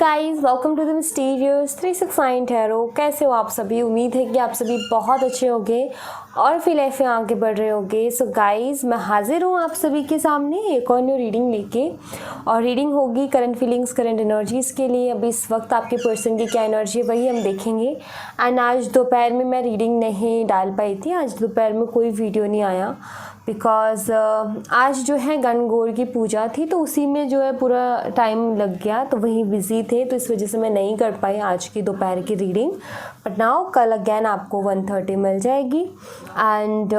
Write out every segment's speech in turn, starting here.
Guys, welcome to the mysterious 369 tarot. कैसे हो आप सभी? उम्मीद है कि आप सभी बहुत अच्छे होंगे और अपनी लाइफ में आगे बढ़ रहे होंगे। सो गाइस, मैं हाजिर हूँ आप सभी के सामने एक और न्यू रीडिंग लेके, और रीडिंग होगी करंट फीलिंग्स, करंट एनर्जीज़ के लिए। अभी इस वक्त आपके पर्सन की क्या एनर्जी है वही हम देखेंगे। एंड आज दोपहर में मैं रीडिंग नहीं डाल पाई थी, आज दोपहर में कोई वीडियो नहीं आया बिकॉज़ आज जो है गणगौर की पूजा थी, तो उसी में जो है पूरा टाइम लग गया, तो वहीं बिज़ी थे, तो इस वजह से मैं नहीं कर पाई आज की दोपहर की रीडिंग। बट नाउ कल अगैन आपको 1:30 मिल जाएगी। एंड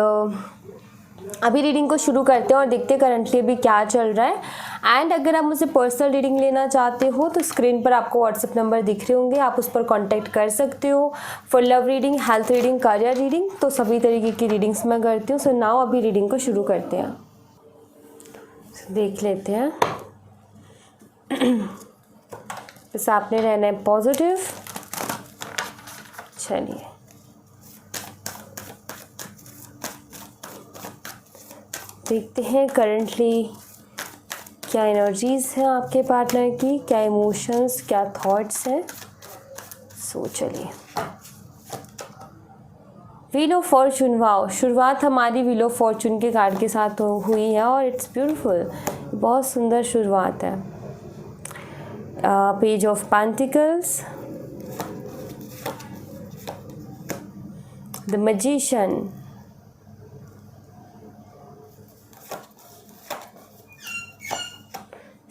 अभी रीडिंग को शुरू करते हैं और देखते हैं करंटली अभी क्या चल रहा है। एंड अगर आप मुझसे पर्सनल रीडिंग लेना चाहते हो तो स्क्रीन पर आपको व्हाट्सएप नंबर दिख रहे होंगे, आप उस पर कांटेक्ट कर सकते हो for love reading, health reading, career reading, तो सभी तरीके की रीडिंग्स मैं करती हूँ। सो नाउ अभी रीडिंग को शुरू करते हैं, देख लेते हैं। बस आपने रहना है पॉजिटिव। चलिए, देखते हैं करंटली क्या एनर्जीज़ हैं आपके पार्टनर की, क्या इमोशंस, क्या थॉट्स हैं। सो चलिए, व्हील ऑफ फॉर्चून। वाओ, शुरुआत हमारी व्हील ऑफ फॉर्चून के कार्ड के साथ हुई है और इट्स ब्यूटीफुल, बहुत सुंदर शुरुआत है। Page of pentacles, the magician,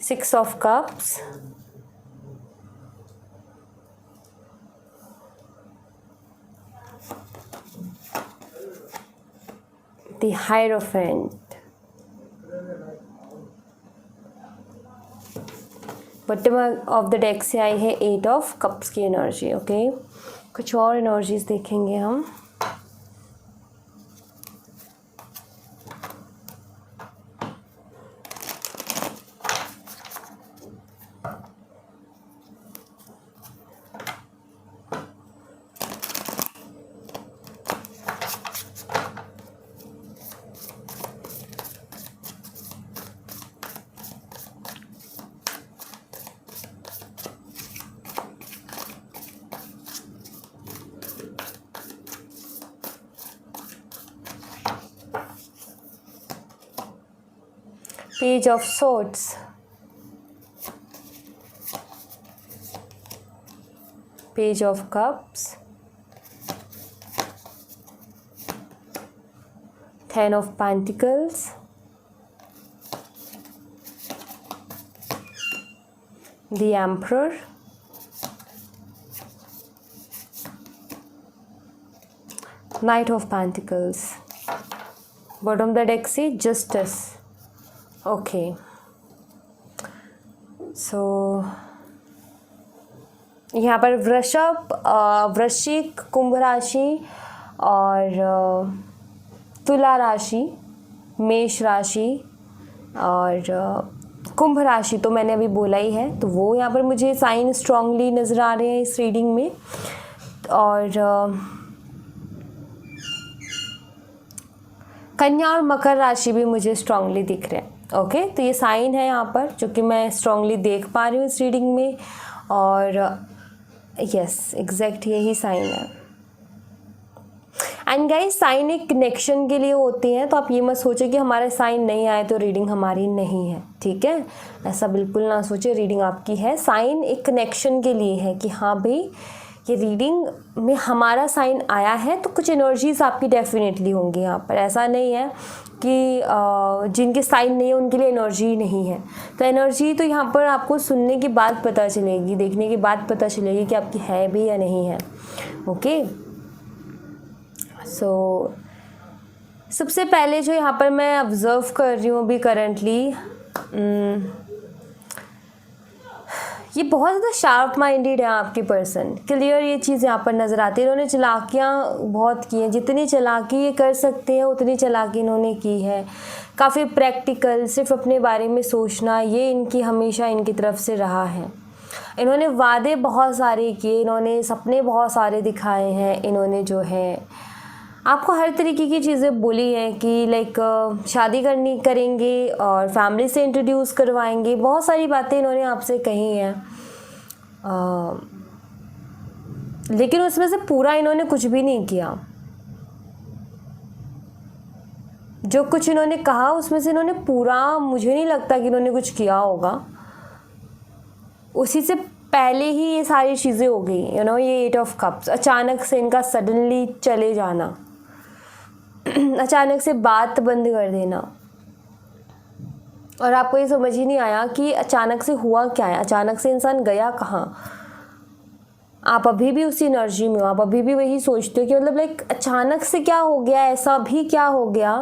Six of Cups, the Hierophant, bottom of the deck से आई है 8 ऑफ कप्स की एनर्जी। ओके, कुछ और एनर्जीज देखेंगे हम। Page of Swords, Page of Cups, Ten of Pentacles, the Emperor, Knight of Pentacles, bottom of the deck से Justice। Okay, सो यहाँ पर वृषभ, वृश्चिक, कुंभ राशि और तुला राशि, मेष राशि और कुंभ राशि तो मैंने अभी बोला ही है, तो वो यहाँ पर मुझे साइन स्ट्रांगली नज़र आ रहे हैं इस रीडिंग में। और कन्या और मकर राशि भी मुझे स्ट्रांगली दिख रहे हैं। ओके, तो ये साइन है यहाँ पर जो कि मैं स्ट्रांगली देख पा रही हूँ इस रीडिंग में। और यस, एग्जैक्ट यही साइन है। एंड गाइस, साइन एक कनेक्शन के लिए होती हैं, तो आप ये मत सोचें कि हमारे साइन नहीं आए तो रीडिंग हमारी नहीं है, ठीक है? ऐसा बिल्कुल ना सोचे, रीडिंग आपकी है। साइन एक कनेक्शन के लिए है कि हाँ भाई, ये रीडिंग में हमारा साइन आया है तो कुछ एनर्जीज आपकी डेफिनेटली होंगी यहाँ पर। ऐसा नहीं है कि जिनके साइन नहीं है उनके लिए एनर्जी नहीं है। तो एनर्जी तो यहाँ पर आपको सुनने के बाद पता चलेगी, देखने के बाद पता चलेगी कि आपकी है भी या नहीं है। ओके, सो सबसे पहले जो यहाँ पर मैं ऑब्ज़र्व कर रही हूँ अभी करंटली, ये बहुत ज़्यादा शार्प माइंडेड है आपकी पर्सन। क्लियर ये चीज़ यहाँ पर नज़र आती है। इन्होंने चालाकियाँ बहुत की हैं, जितनी चालाकी ये कर सकते हैं उतनी चालाकी इन्होंने की है। काफ़ी प्रैक्टिकल, सिर्फ अपने बारे में सोचना, ये इनकी हमेशा इनकी तरफ से रहा है। इन्होंने वादे बहुत सारे किए, इन्होंने सपने बहुत सारे दिखाए हैं। इन्होंने जो है आपको हर तरीके की चीज़ें बोली हैं कि लाइक शादी करेंगे और फैमिली से इंट्रोड्यूस करवाएंगे। बहुत सारी बातें इन्होंने आपसे कही हैं। लेकिन उसमें से पूरा इन्होंने कुछ भी नहीं किया। जो कुछ इन्होंने कहा उसमें से इन्होंने पूरा, मुझे नहीं लगता कि इन्होंने कुछ किया होगा। उसी से पहले ही ये सारी चीज़ें हो गई, ये 8 ऑफ कप्स, अचानक से इनका सडनली चले जाना, अचानक से बात बंद कर देना, और आपको ये समझ ही नहीं आया कि अचानक से हुआ क्या है, अचानक से इंसान गया कहाँ। आप अभी भी उसी एनर्जी में हो, आप अभी भी वही सोचते हो कि मतलब लाइक अचानक से क्या हो गया, ऐसा भी क्या हो गया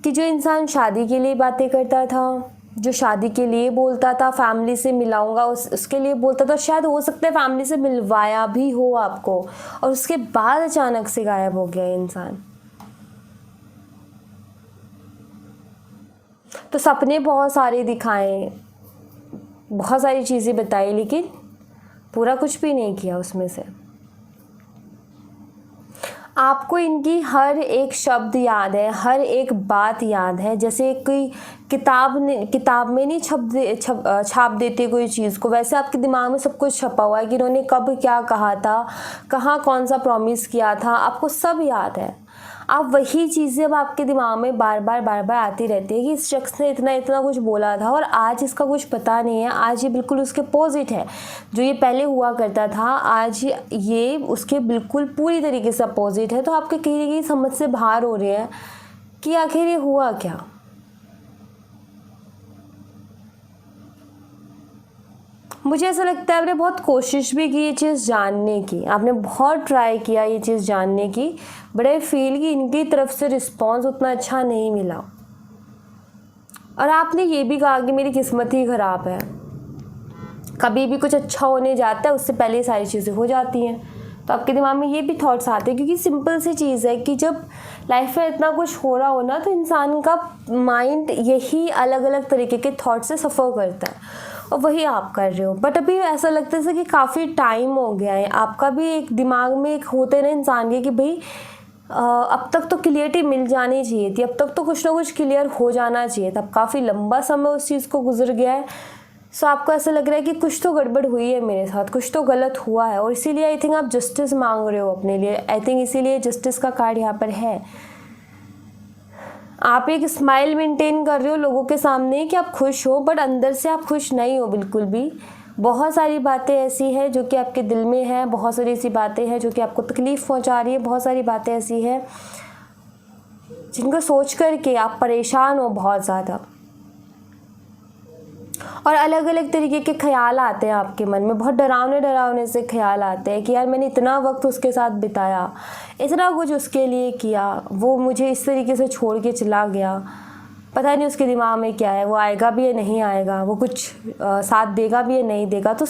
कि जो इंसान शादी के लिए बातें करता था, जो शादी के लिए बोलता था, फैमिली से मिलाऊंगा उसके लिए बोलता था, शायद हो सकता है फैमिली से मिलवाया भी हो आपको, और उसके बाद अचानक से गायब हो गया इंसान। तो सपने बहुत सारे दिखाए, बहुत सारी चीज़ें बताई, लेकिन पूरा कुछ भी नहीं किया उसमें से। आपको इनकी हर एक शब्द याद है, हर एक बात याद है, जैसे कोई किताब में नहीं छाप देते कोई चीज़ को, वैसे आपके दिमाग में सब कुछ छपा हुआ है कि इन्होंने कब क्या कहा था, कहाँ कौन सा प्रॉमिस किया था, आपको सब याद है। आप वही चीज़ें अब आपके दिमाग में बार बार आती रहती है कि इस शख्स ने इतना कुछ बोला था और आज इसका कुछ पता नहीं है, आज ये बिल्कुल उसके अपोजिट है। जो ये पहले हुआ करता था आज ये उसके बिल्कुल पूरी तरीके से अपोजिट है। तो आपके कहीं ना कहीं समझ से बाहर हो रहे हैं कि आखिर ये हुआ क्या। मुझे ऐसा लगता है आपने बहुत कोशिश भी की ये चीज़ जानने की, आपने बहुत ट्राई किया ये चीज़ जानने की, बट आई फील कि इनकी तरफ से रिस्पॉन्स उतना अच्छा नहीं मिला। और आपने ये भी कहा कि मेरी किस्मत ही ख़राब है, कभी भी कुछ अच्छा होने जाता है उससे पहले सारी चीज़ें हो जाती हैं। तो आपके दिमाग में ये भी थॉट्स आते हैं, क्योंकि सिंपल सी चीज़ है कि जब लाइफ में इतना कुछ हो रहा हो ना, तो इंसान का माइंड यही अलग अलग तरीके के थॉट से सफ़र करता है, और वही आप कर रहे हो। बट अभी ऐसा लगता है कि काफ़ी टाइम हो गया है, आपका भी एक दिमाग में एक होते ना इंसान के कि भाई अब तक तो क्लियरिटी मिल जानी चाहिए थी, अब तक तो कुछ ना कुछ क्लियर हो जाना चाहिए था। अब काफ़ी लंबा समय उस चीज़ को गुजर गया है, सो आपको ऐसा लग रहा है कि कुछ तो गड़बड़ हुई है मेरे साथ, कुछ तो गलत हुआ है, और इसीलिए आई थिंक आप जस्टिस मांग रहे हो अपने लिए। आई थिंक इसीलिए जस्टिस का कार्ड यहाँ पर है। आप एक स्माइल मेंटेन कर रहे हो लोगों के सामने कि आप खुश हो, बट अंदर से आप खुश नहीं हो बिल्कुल भी। बहुत सारी बातें ऐसी हैं जो कि आपके दिल में है, बहुत सारी ऐसी बातें हैं जो कि आपको तकलीफ़ पहुंचा रही है, बहुत सारी बातें ऐसी हैं जिनको सोच कर के आप परेशान हो बहुत ज़्यादा, और अलग अलग तरीके के ख्याल आते हैं आपके मन में, बहुत डरावने से ख्याल आते हैं कि यार मैंने इतना वक्त उसके साथ बिताया, इतना कुछ उसके लिए किया, वो मुझे इस तरीके से छोड़ के चला गया, पता नहीं उसके दिमाग में क्या है, वो आएगा भी या नहीं आएगा, वो कुछ साथ देगा भी या नहीं देगा। तो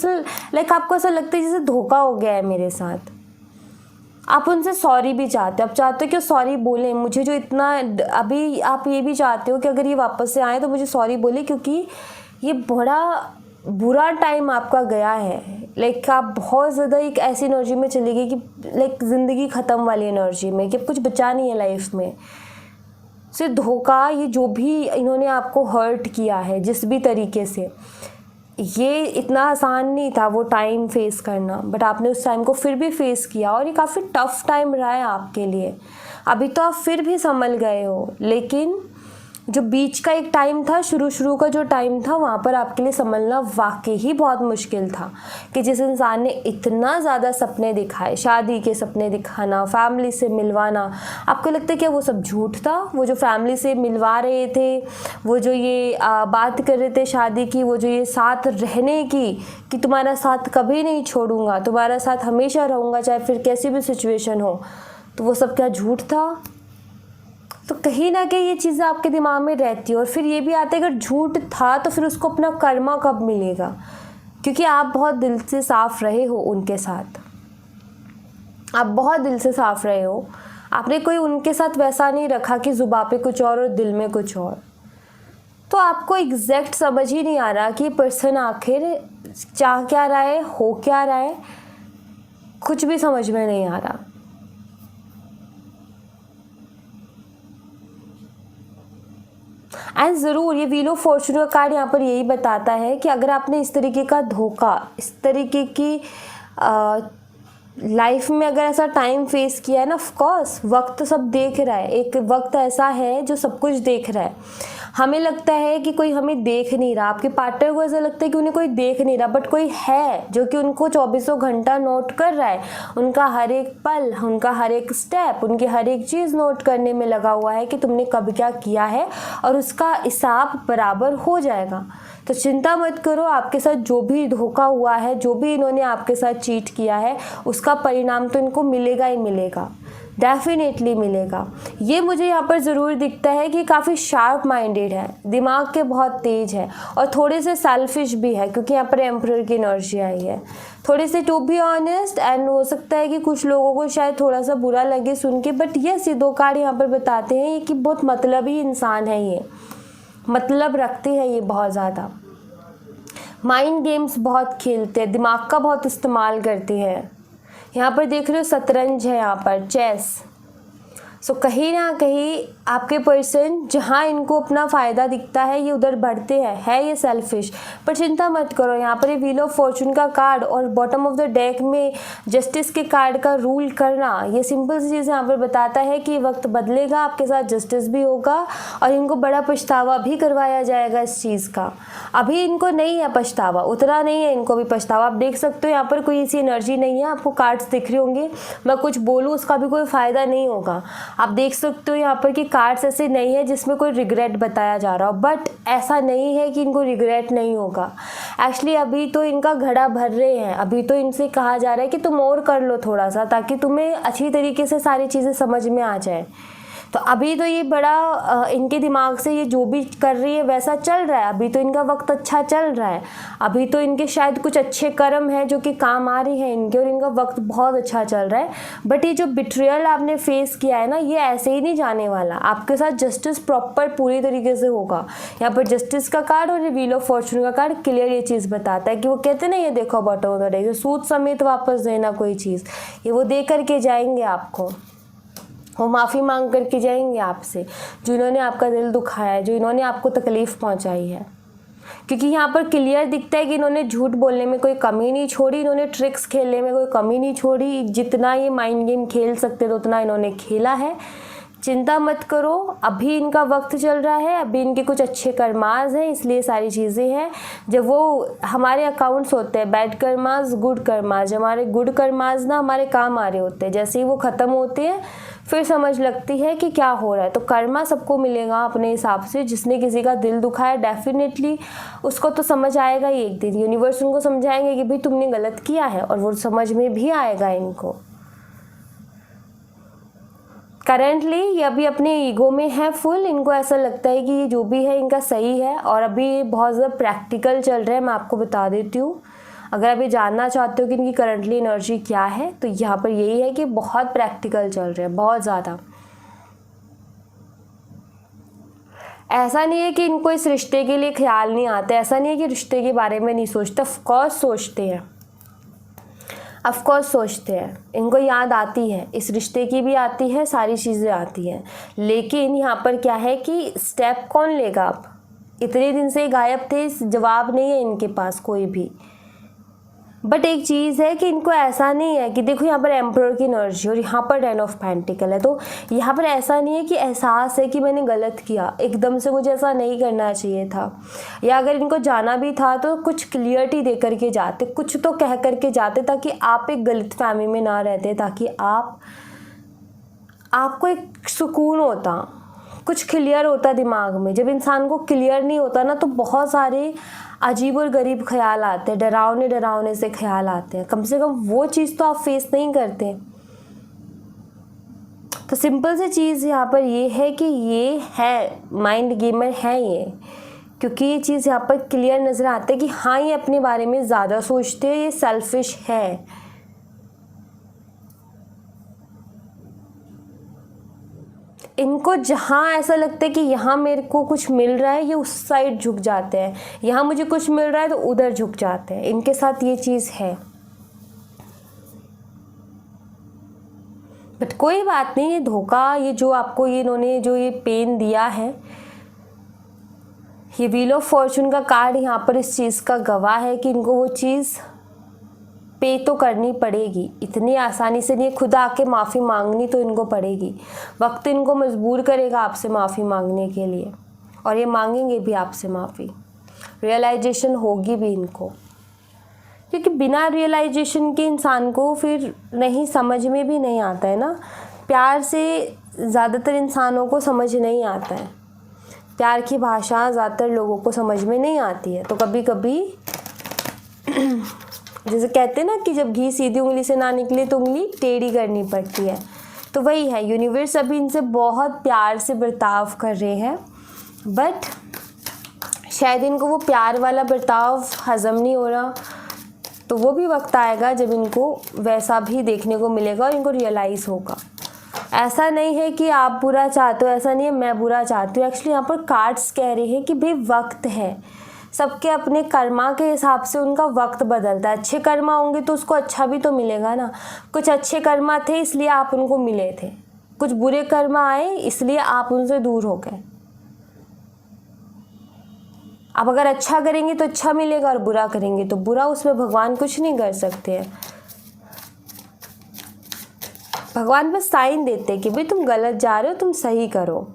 लाइक आपको ऐसा लगता है जैसे धोखा हो गया है मेरे साथ। आप उनसे सॉरी भी चाहते हो, आप चाहते हो कि सॉरी बोलें मुझे, जो इतना अभी आप ये भी चाहते हो कि अगर ये वापस से आए तो मुझे सॉरी बोले, क्योंकि ये बड़ा बुरा टाइम आपका गया है। लाइक आप बहुत ज़्यादा एक ऐसी एनर्जी में चली गई कि लाइक ज़िंदगी ख़त्म वाली एनर्जी में, कि अब कुछ बचा नहीं है लाइफ में। सिर्फ धोखा, ये जो भी इन्होंने आपको हर्ट किया है जिस भी तरीके से, ये इतना आसान नहीं था वो टाइम फेस करना, बट आपने उस टाइम को फिर भी फेस किया, और ये काफ़ी टफ टाइम रहा है आपके लिए। अभी तो आप फिर भी संभल गए हो, लेकिन जो बीच का एक टाइम था, शुरू का जो टाइम था, वहाँ पर आपके लिए संभलना वाकई ही बहुत मुश्किल था। कि जिस इंसान ने इतना ज़्यादा सपने दिखाए, शादी के सपने दिखाना, फैमिली से मिलवाना, आपको लगता है क्या वो सब झूठ था? वो जो फैमिली से मिलवा रहे थे, वो जो ये बात कर रहे थे शादी की, वो जो ये साथ रहने की कि तुम्हारा साथ कभी नहीं छोड़ूंगा, तुम्हारा साथ हमेशा रहूँगा चाहे फिर कैसी भी सिचुएशन हो, तो वो सब क्या झूठ था? तो कहीं ना कहीं ये चीज़ें आपके दिमाग में रहती है। और फिर ये भी आता है अगर झूठ था तो फिर उसको अपना कर्मा कब मिलेगा, क्योंकि आप बहुत दिल से साफ रहे हो उनके साथ, आप बहुत दिल से साफ रहे हो, आपने कोई उनके साथ वैसा नहीं रखा कि जुबां पे कुछ और दिल में कुछ और। तो आपको एग्जैक्ट समझ ही नहीं आ रहा कि पर्सन आखिर चाह क्या रहा है, हो क्या रहा है, कुछ भी समझ में नहीं आ रहा। एंड ज़रूर ये व्हील ऑफ फॉर्चून का कार्ड यहाँ पर यही बताता है कि अगर आपने इस तरीके का धोखा, इस तरीके की लाइफ में अगर ऐसा टाइम फेस किया है ना, ऑफ कोर्स वक्त सब देख रहा है, एक वक्त ऐसा है जो सब कुछ देख रहा है। हमें लगता है कि कोई हमें देख नहीं रहा, आपके पार्टनर को ऐसा लगता है कि उन्हें कोई देख नहीं रहा, बट कोई है जो कि उनको 24 घंटा नोट कर रहा है। उनका हर एक पल, उनका हर एक स्टेप, उनकी हर एक चीज़ नोट करने में लगा हुआ है कि तुमने कब क्या किया है, और उसका हिसाब बराबर हो जाएगा। तो चिंता मत करो, आपके साथ जो भी धोखा हुआ है, जो भी इन्होंने आपके साथ चीट किया है, उसका परिणाम तो इनको मिलेगा ही मिलेगा, डेफिनेटली मिलेगा। ये मुझे यहाँ पर ज़रूर दिखता है कि काफ़ी शार्प माइंडेड है, दिमाग के बहुत तेज़ है, और थोड़े से सेल्फिश भी है, क्योंकि यहाँ पर एम्परर की एनर्जी आई है। थोड़े से टू बी ऑनेस्ट, एंड हो सकता है कि कुछ लोगों को शायद थोड़ा सा बुरा लगे सुन के, बट यस, ये 2 कार्ड यहाँ पर बताते हैं कि बहुत मतलबी इंसान है, ये मतलब रखते हैं, ये बहुत ज़्यादा माइंड गेम्स बहुत खेलते हैं, दिमाग का बहुत इस्तेमाल करते हैं। यहाँ पर देख रहे हो शतरंज है, यहाँ पर चेस। सो कहीं ना कहीं आपके पर्सन जहाँ इनको अपना फ़ायदा दिखता है ये उधर बढ़ते हैं, है ये सेल्फिश। पर चिंता मत करो, यहाँ पर ये व्हील ऑफ फॉर्चून का कार्ड और बॉटम ऑफ द डेक में जस्टिस के कार्ड का रूल करना, ये सिंपल सी चीज़ यहाँ पर बताता है कि वक्त बदलेगा, आपके साथ जस्टिस भी होगा, और इनको बड़ा पछतावा भी करवाया जाएगा इस चीज़ का। अभी इनको नहीं है पछतावा, उतना नहीं है इनको भी पछतावा। आप देख सकते हो यहाँ पर कोई ऐसी एनर्जी नहीं है, आपको कार्ड्स दिख रहे होंगे, मैं कुछ बोलूँ उसका भी कोई फ़ायदा नहीं होगा। आप देख सकते हो यहाँ पर कि कार्ड्स ऐसे नहीं है जिसमें कोई रिग्रेट बताया जा रहा हो, बट ऐसा नहीं है कि इनको रिग्रेट नहीं होगा। एक्चुअली अभी तो इनका घड़ा भर रहे हैं, अभी तो इनसे कहा जा रहा है कि तुम और कर लो थोड़ा सा, ताकि तुम्हें अच्छी तरीके से सारी चीज़ें समझ में आ जाए। तो अभी तो ये बड़ा इनके दिमाग से ये जो भी कर रही है वैसा चल रहा है, अभी तो इनका वक्त अच्छा चल रहा है, अभी तो इनके शायद कुछ अच्छे कर्म हैं जो कि काम आ रही हैं इनके, और इनका वक्त बहुत अच्छा चल रहा है। बट ये जो बिट्रियल आपने फेस किया है ना, ये ऐसे ही नहीं जाने वाला, आपके साथ जस्टिस प्रॉपर पूरी तरीके से होगा। यहाँ पर जस्टिस का कार्ड और ये व्हील ऑफ फॉर्चून का कार्ड क्लियर ये चीज़ बताता है कि वो कहते हैं ना, ये देखो बॉटम ऑफ द डेक, सूद समेत वापस देना कोई चीज़, ये वो दे करके जाएंगे आपको, वो माफ़ी मांग करके जाएंगे आपसे, जो इन्होंने आपका दिल दुखाया है, जो इन्होंने आपको तकलीफ़ पहुंचाई है। क्योंकि यहाँ पर क्लियर दिखता है कि इन्होंने झूठ बोलने में कोई कमी नहीं छोड़ी, इन्होंने ट्रिक्स खेलने में कोई कमी नहीं छोड़ी, जितना ये माइंड गेम खेल सकते थे उतना इन्होंने खेला है। चिंता मत करो, अभी इनका वक्त चल रहा है, अभी इनके कुछ अच्छे कर्माज हैं, इसलिए सारी चीज़ें हैं। जब वो हमारे अकाउंट्स होते हैं, बैड कर्माज, गुड कर्माज, हमारे गुड कर्माज ना हमारे काम आ रहे होते हैं, जैसे ही वो ख़त्म होते हैं फिर समझ लगती है कि क्या हो रहा है। तो कर्मा सबको मिलेगा अपने हिसाब से, जिसने किसी का दिल दुखाया डेफिनेटली उसको तो समझ आएगा ही एक दिन, यूनिवर्स उनको समझाएंगे कि भाई तुमने गलत किया है, और वो समझ में भी आएगा इनको। करेंटली ये अभी अपने ईगो में है फुल, इनको ऐसा लगता है कि ये जो भी है इनका सही है, और अभी ये बहुत ज़्यादा प्रैक्टिकल चल रहा है। मैं आपको बता देती हूँ, अगर आप ये जानना चाहते हो कि इनकी करंटली एनर्जी क्या है, तो यहाँ पर यही है कि बहुत प्रैक्टिकल चल रहे हैं, बहुत ज़्यादा। ऐसा नहीं है कि इनको इस रिश्ते के लिए ख्याल नहीं आता, ऐसा नहीं है कि रिश्ते के बारे में नहीं सोचते, ऑफकोर्स सोचते हैं, ऑफकोर्स सोचते हैं, इनको याद आती है, इस रिश्ते की भी आती है, सारी चीज़ें आती हैं। लेकिन यहाँ पर क्या है कि स्टेप कौन लेगा? आप इतने दिन से गायब थे, जवाब नहीं है इनके पास कोई भी। बट एक चीज़ है कि इनको ऐसा नहीं है कि देखो यहाँ पर एम्परर की एनर्जी और यहाँ पर 10 ऑफ पेंटिकल है, तो यहाँ पर ऐसा नहीं है कि एहसास है कि मैंने गलत किया, एकदम से मुझे ऐसा नहीं करना चाहिए था, या अगर इनको जाना भी था तो कुछ क्लियरिटी दे करके जाते, कुछ तो कह करके जाते, ताकि आप एक गलतफहमी में ना रहते, ताकि आपको एक सुकून होता, कुछ क्लियर होता दिमाग में। जब इंसान को क्लियर नहीं होता ना, तो बहुत सारे अजीब और गरीब ख्याल आते हैं, डरावने से ख्याल आते हैं। कम से कम वो चीज़ तो आप फेस नहीं करते। तो सिंपल सी चीज़ यहाँ पर ये है कि ये है माइंड गेमर है ये, क्योंकि ये चीज़ यहाँ पर क्लियर नज़र आती है कि हाँ ये अपने बारे में ज़्यादा सोचते हैं, ये सेल्फिश है। इनको जहाँ ऐसा लगता है कि यहाँ मेरे को कुछ मिल रहा है, ये उस साइड झुक जाते हैं, यहाँ मुझे कुछ मिल रहा है तो उधर झुक जाते हैं। इनके साथ ये चीज़ है, बट कोई बात नहीं, ये धोखा, ये जो आपको ये इन्होंने जो ये पेन दिया है, ये व्हील ऑफ फॉर्चून का कार्ड यहाँ पर इस चीज़ का गवाह है कि इनको वो चीज़ पे तो करनी पड़ेगी, इतनी आसानी से नहीं, खुद आके माफ़ी मांगनी तो इनको पड़ेगी। वक्त इनको मजबूर करेगा आपसे माफ़ी मांगने के लिए, और ये मांगेंगे भी आपसे माफ़ी। रियलाइजेशन होगी भी इनको, क्योंकि बिना रियलाइजेशन के इंसान को फिर नहीं समझ में भी नहीं आता है ना। प्यार से ज़्यादातर इंसानों को समझ नहीं आता है, प्यार की भाषा ज़्यादातर लोगों को समझ में नहीं आती है। तो कभी कभी जैसे कहते हैं ना कि जब घी सीधी उंगली से ना निकले तो उंगली टेढ़ी करनी पड़ती है, तो वही है। यूनिवर्स अभी इनसे बहुत प्यार से बर्ताव कर रहे हैं, बट शायद इनको वो प्यार वाला बर्ताव हज़म नहीं हो रहा। तो वो भी वक्त आएगा जब इनको वैसा भी देखने को मिलेगा और इनको रियलाइज़ होगा। ऐसा नहीं है कि आप बुरा चाहते हो, ऐसा नहीं है मैं बुरा चाहती हूँ। एक्चुअली यहाँ पर कार्ड्स कह रहे हैं कि भाई वक्त है, सबके अपने कर्मा के हिसाब से उनका वक्त बदलता है। अच्छे कर्मा होंगे तो उसको अच्छा भी तो मिलेगा ना। कुछ अच्छे कर्मा थे इसलिए आप उनको मिले थे, कुछ बुरे कर्मा आए इसलिए आप उनसे दूर हो गए। आप अगर अच्छा करेंगे तो अच्छा मिलेगा और बुरा करेंगे तो बुरा, उसमें भगवान कुछ नहीं कर सकते हैं। भगवान बस साइन देते हैं कि भाई तुम गलत जा रहे हो, तुम सही करो।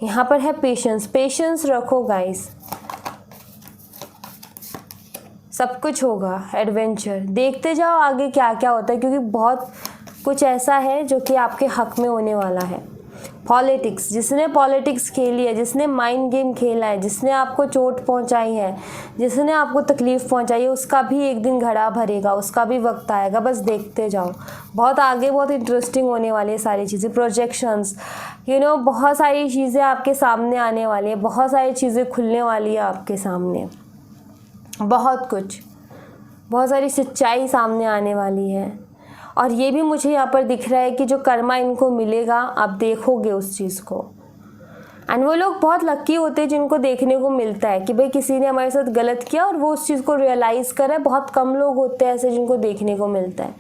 यहाँ पर है पेशेंस, पेशेंस रखो गाइस, सब कुछ होगा। एडवेंचर देखते जाओ आगे क्या क्या होता है, क्योंकि बहुत कुछ ऐसा है जो कि आपके हक में होने वाला है। पॉलिटिक्स, जिसने पॉलिटिक्स खेली है, जिसने माइंड गेम खेला है, जिसने आपको चोट पहुंचाई है, जिसने आपको तकलीफ़ पहुंचाई है, उसका भी एक दिन घड़ा भरेगा, उसका भी वक्त आएगा। बस देखते जाओ, बहुत आगे बहुत इंटरेस्टिंग होने वाली है सारी चीज़ें। प्रोजेक्शंस, बहुत सारी चीज़ें आपके सामने आने वाली है, बहुत सारी चीज़ें खुलने वाली है आपके सामने, बहुत कुछ, बहुत सारी सच्चाई सामने आने वाली है। और ये भी मुझे यहाँ पर दिख रहा है कि जो कर्मा इनको मिलेगा आप देखोगे उस चीज़ को। एंड वो लोग बहुत लकी होते हैं जिनको देखने को मिलता है कि भाई किसी ने हमारे साथ गलत किया और वो उस चीज़ को रियलाइज़ करा। बहुत कम लोग होते हैं ऐसे जिनको देखने को मिलता है।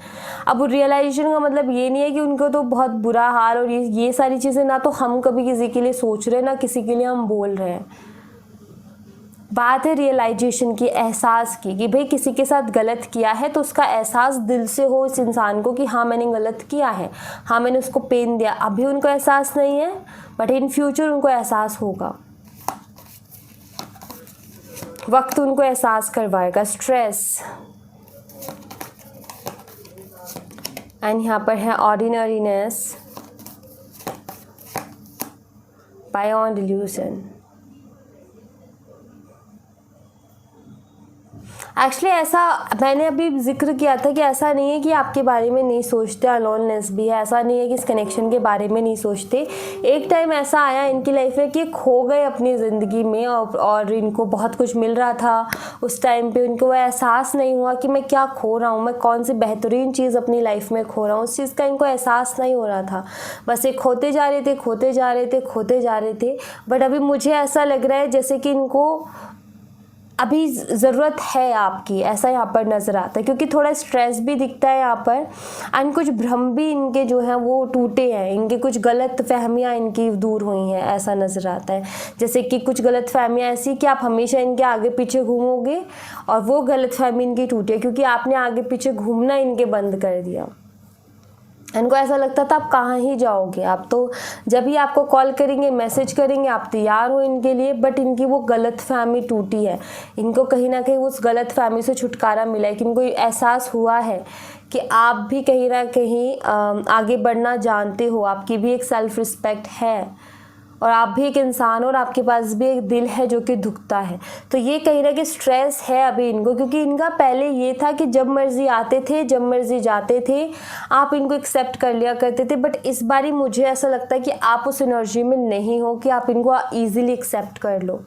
अब रियलाइजेशन का मतलब ये नहीं है कि उनको तो बहुत बुरा हाल और ये सारी चीज़ें ना तो हम कभी किसी के लिए सोच रहे हैं ना किसी के लिए हम बोल रहे हैं। बात है रियलाइजेशन की, एहसास की, कि भाई किसी के साथ गलत किया है तो उसका एहसास दिल से हो इस इंसान को कि हाँ मैंने गलत किया है, हाँ मैंने उसको पेन दिया। अभी उनको एहसास नहीं है बट इन फ्यूचर उनको एहसास होगा, वक्त उनको एहसास करवाएगा। स्ट्रेस, एंड यहाँ पर है ऑर्डिनरीनेस, बायॉन्ड डिल्यूजन। एक्चुअली ऐसा मैंने अभी जिक्र किया था कि ऐसा नहीं है कि आपके बारे में नहीं सोचते, अलोननेस भी है। ऐसा नहीं है कि इस कनेक्शन के बारे में नहीं सोचते। एक टाइम ऐसा आया इनकी लाइफ में कि खो गए अपनी ज़िंदगी में और इनको बहुत कुछ मिल रहा था। उस टाइम पे उनको वो एहसास नहीं हुआ कि मैं क्या खो रहा हूँ, मैं कौन सी बेहतरीन चीज़ अपनी लाइफ में खो रहा हूँ। उस चीज़ का इनको एहसास नहीं हो रहा था, बस ये खोते जा रहे थे, खोते जा रहे थे, खोते जा रहे थे। बट अभी मुझे ऐसा लग रहा है जैसे कि इनको अभी ज़रूरत है आपकी, ऐसा यहाँ पर नज़र आता है। क्योंकि थोड़ा स्ट्रेस भी दिखता है यहाँ पर, एंड कुछ भ्रम भी इनके जो हैं वो टूटे हैं, इनके कुछ गलत फहमियाँ इनकी दूर हुई हैं, ऐसा नज़र आता है। जैसे कि कुछ गलत फहमियाँ ऐसी कि आप हमेशा इनके आगे पीछे घूमोगे और वो गलत फहमी इनकी टूटी है क्योंकि आपने आगे पीछे घूमना इनके बंद कर दिया। इनको ऐसा लगता था आप कहाँ ही जाओगे, आप तो जब भी आपको कॉल करेंगे, मैसेज करेंगे, आप तैयार हो इनके लिए। बट इनकी वो गलत फहमी टूटी है, इनको कहीं ना कहीं उस गलत फहमी से छुटकारा मिला है कि इनको एहसास हुआ है कि आप भी कहीं ना कहीं आगे बढ़ना जानते हो, आपकी भी एक सेल्फ रिस्पेक्ट है और आप भी एक इंसान हो और आपके पास भी एक दिल है जो कि दुखता है। तो ये कहीं ना कहीं स्ट्रेस है अभी इनको, क्योंकि इनका पहले ये था कि जब मर्जी आते थे, जब मर्जी जाते थे, आप इनको एक्सेप्ट कर लिया करते थे। बट इस बारी मुझे ऐसा लगता है कि आप उस एनर्जी में नहीं हो कि आप इनको ईजिली एक्सेप्ट कर लो।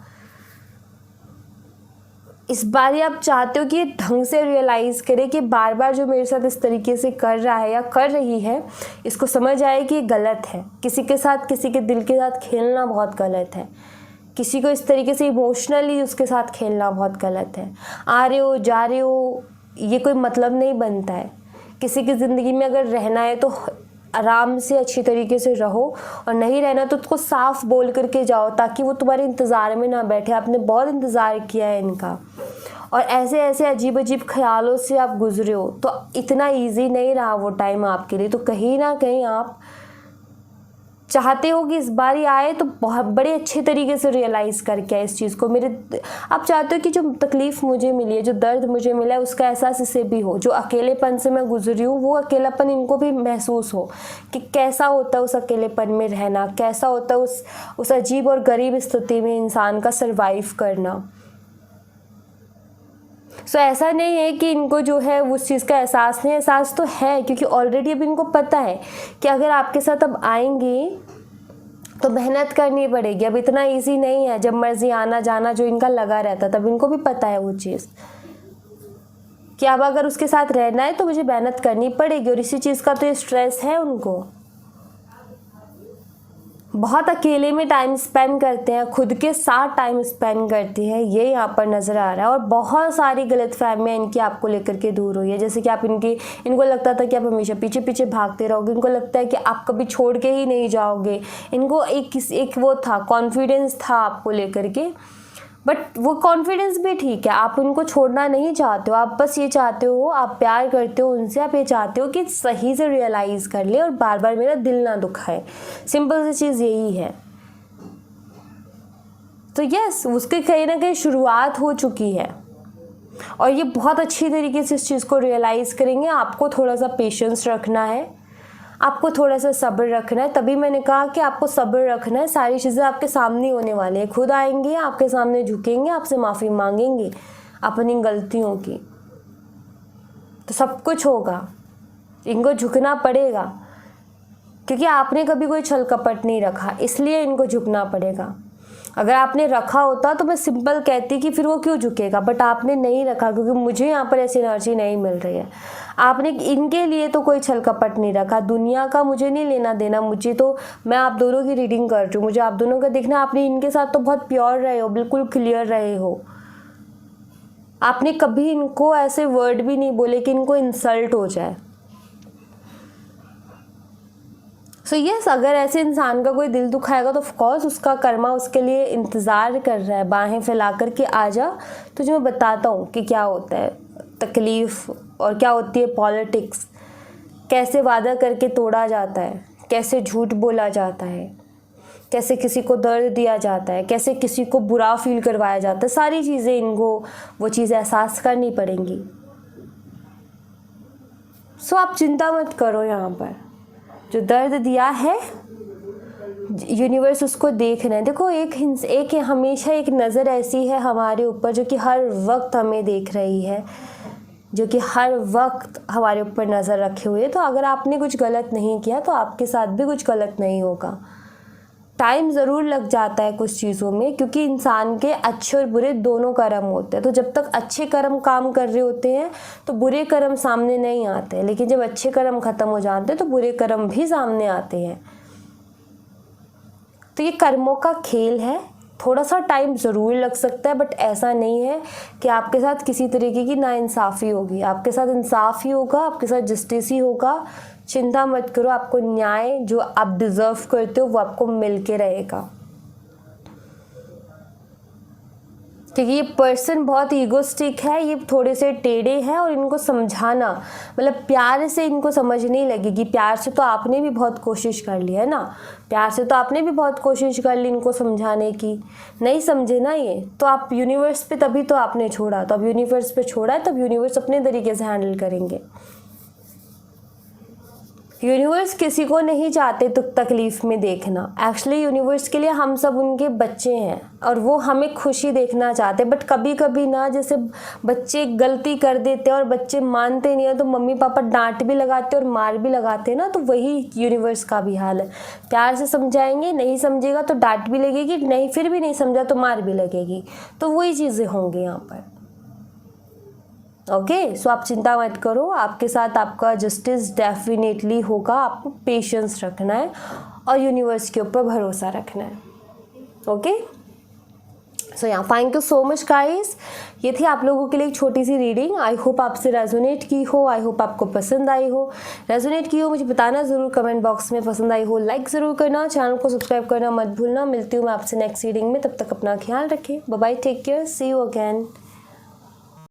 इस बार आप चाहते हो कि ये ढंग से रियलाइज़ करे कि बार बार जो मेरे साथ इस तरीके से कर रहा है या कर रही है, इसको समझ आए कि ये गलत है। किसी के साथ, किसी के दिल के साथ खेलना बहुत गलत है। किसी को इस तरीके से इमोशनली उसके साथ खेलना बहुत गलत है। आ रहे हो, जा रहे हो, ये कोई मतलब नहीं बनता है। किसी की ज़िंदगी में अगर रहना है तो आराम से अच्छी तरीके से रहो, और नहीं रहना तो उसको साफ बोल करके जाओ, ताकि वो तुम्हारे इंतज़ार में ना बैठे। आपने बहुत इंतज़ार किया है इनका, और ऐसे ऐसे अजीब अजीब ख्यालों से आप गुजरे हो, तो इतना इजी नहीं रहा वो टाइम आपके लिए। तो कहीं ना कहीं आप चाहते हो कि इस बार ही आए तो बहुत बड़े अच्छे तरीके से रियलाइज़ करके आए इस चीज़ को। आप चाहते हो कि जो तकलीफ़ मुझे मिली है, जो दर्द मुझे मिला है, उसका एहसास इसे भी हो। जो अकेलेपन से मैं गुजरी हूँ, वो अकेलापन इनको भी महसूस हो कि कैसा होता है उस अकेलेपन में रहना, कैसा होता है उस अजीब और गरीब स्थिति में इंसान का सर्वाइव करना। सो ऐसा नहीं है कि इनको जो है उस चीज़ का एहसास नहीं, एहसास तो है, क्योंकि ऑलरेडी अब इनको पता है कि अगर आपके साथ अब आएंगी तो मेहनत करनी पड़ेगी। अब इतना इजी नहीं है जब मर्जी आना जाना जो इनका लगा रहता, तब इनको भी पता है वो चीज़ कि अब अगर उसके साथ रहना है तो मुझे मेहनत करनी पड़ेगी, और इसी चीज़ का तो ये स्ट्रेस है उनको। बहुत अकेले में टाइम स्पेंड करते हैं, खुद के साथ टाइम स्पेंड करती हैं, ये यहाँ पर नज़र आ रहा है। और बहुत सारी गलतफहमियाँ इनकी आपको लेकर के दूर हुई है। जैसे कि आप इनको लगता था कि आप हमेशा पीछे पीछे भागते रहोगे, इनको लगता है कि आप कभी छोड़ के ही नहीं जाओगे। इनको एक वो था, कॉन्फिडेंस था आपको लेकर के, बट वो कॉन्फिडेंस भी ठीक है, आप उनको छोड़ना नहीं चाहते हो। आप बस ये चाहते हो, आप प्यार करते हो उनसे, आप ये चाहते हो कि सही से रियलाइज़ कर ले और बार बार मेरा दिल ना दुखाए। सिंपल सी चीज़ यही है। तो यस, उसकी कहीं ना कहीं शुरुआत हो चुकी है, और ये बहुत अच्छी तरीके से इस चीज़ को रियलाइज़ करेंगे। आपको थोड़ा सा पेशेंस रखना है, आपको थोड़ा सा सब्र रखना है। तभी मैंने कहा कि आपको सब्र रखना है। सारी चीज़ें आपके सामने होने वाली है, खुद आएंगे, आपके सामने झुकेंगे, आपसे माफ़ी मांगेंगे अपनी गलतियों की, तो सब कुछ होगा। इनको झुकना पड़ेगा, क्योंकि आपने कभी कोई छल कपट नहीं रखा, इसलिए इनको झुकना पड़ेगा। अगर आपने रखा होता तो मैं सिंपल कहती कि फिर वो क्यों झुकेगा, बट आपने नहीं रखा, क्योंकि मुझे यहाँ पर ऐसी एनर्जी नहीं मिल रही है। आपने इनके लिए तो कोई छल कपट नहीं रखा, दुनिया का मुझे नहीं लेना देना। मुझे तो, मैं आप दोनों की रीडिंग कर रही हूँ, मुझे आप दोनों का देखना। आपने इनके साथ तो बहुत प्योर रहे हो, बिल्कुल क्लियर रहे हो। आपने कभी इनको ऐसे वर्ड भी नहीं बोले कि इनको इंसल्ट हो जाए। सो यस, अगर ऐसे इंसान का कोई दिल दुखाएगा तो ऑफकोर्स उसका कर्मा उसके लिए इंतज़ार कर रहा है, बाहें फैला कर के आ जा, तुझे मैं बताता हूँ कि क्या होता है तकलीफ़ और क्या होती है पॉलिटिक्स, कैसे वादा करके तोड़ा जाता है, कैसे झूठ बोला जाता है, कैसे किसी को दर्द दिया जाता है, कैसे किसी को बुरा फील करवाया जाता है। सारी चीज़ें इनको वो चीज़ एहसास करनी पड़ेंगी। सो आप चिंता मत करो, यहाँ पर जो दर्द दिया है यूनिवर्स उसको देख रहे हैं। देखो, एक हमेशा एक नज़र ऐसी है हमारे ऊपर जो कि हर वक्त हमें देख रही है, जो कि हर वक्त हमारे ऊपर नज़र रखे हुए है। तो अगर आपने कुछ गलत नहीं किया तो आपके साथ भी कुछ गलत नहीं होगा। टाइम ज़रूर लग जाता है कुछ चीज़ों में, क्योंकि इंसान के अच्छे और बुरे दोनों कर्म होते हैं। तो जब तक अच्छे कर्म काम कर रहे होते हैं तो बुरे कर्म सामने नहीं आते, लेकिन जब अच्छे कर्म ख़त्म हो जाते हैं तो बुरे कर्म भी सामने आते हैं। तो ये कर्मों का खेल है, थोड़ा सा टाइम ज़रूर लग सकता है, बट ऐसा नहीं है कि आपके साथ किसी तरीके की नाइंसाफ़ी होगी। आपके साथ इंसाफ ही होगा, आपके साथ जस्टिस ही होगा। चिंता मत करो, आपको न्याय जो आप डिज़र्व करते हो वो आपको मिल के रहेगा। क्योंकि ये पर्सन बहुत ईगोस्टिक है, ये थोड़े से टेढ़े हैं, और इनको समझाना मतलब प्यार से इनको समझ नहीं लगेगी। प्यार से तो आपने भी बहुत कोशिश कर ली है ना, प्यार से तो आपने भी बहुत कोशिश कर ली इनको समझाने की, नहीं समझे ना ये, तो आप यूनिवर्स पे तभी तो आपने छोड़ा। तो अब यूनिवर्स पे छोड़ा है, तब यूनिवर्स अपने तरीके से हैंडल करेंगे। यूनिवर्स किसी को नहीं चाहते तो तकलीफ़ में देखना। एक्चुअली यूनिवर्स के लिए हम सब उनके बच्चे हैं, और वो हमें खुशी देखना चाहते हैं। बट कभी कभी ना, जैसे बच्चे गलती कर देते हैं और बच्चे मानते नहीं है, तो मम्मी पापा डांट भी लगाते और मार भी लगाते हैं ना। तो वही यूनिवर्स का भी हाल है। प्यार से समझाएंगे, नहीं समझेगा तो डांट भी लगेगी, नहीं फिर भी नहीं समझा तो मार भी लगेगी। तो वही चीज़ें होंगी यहाँ पर। ओके, सो आप चिंता मत करो, आपके साथ आपका जस्टिस डेफिनेटली होगा। आपको पेशेंस रखना है और यूनिवर्स के ऊपर भरोसा रखना है। ओके, सो या thank you so much guys. ये थी आप लोगों के लिए एक छोटी सी रीडिंग। आई होप आपसे रेजोनेट की हो, आई होप आपको पसंद आई हो। रेजोनेट की हो मुझे बताना ज़रूर कमेंट बॉक्स में, पसंद आई हो लाइक ज़रूर करना, चैनल को सब्सक्राइब करना मत भूलना। मिलती हूँ मैं आपसे नेक्स्ट रीडिंग में, तब तक अपना ख्याल रखें। Bye bye, take care, see you again.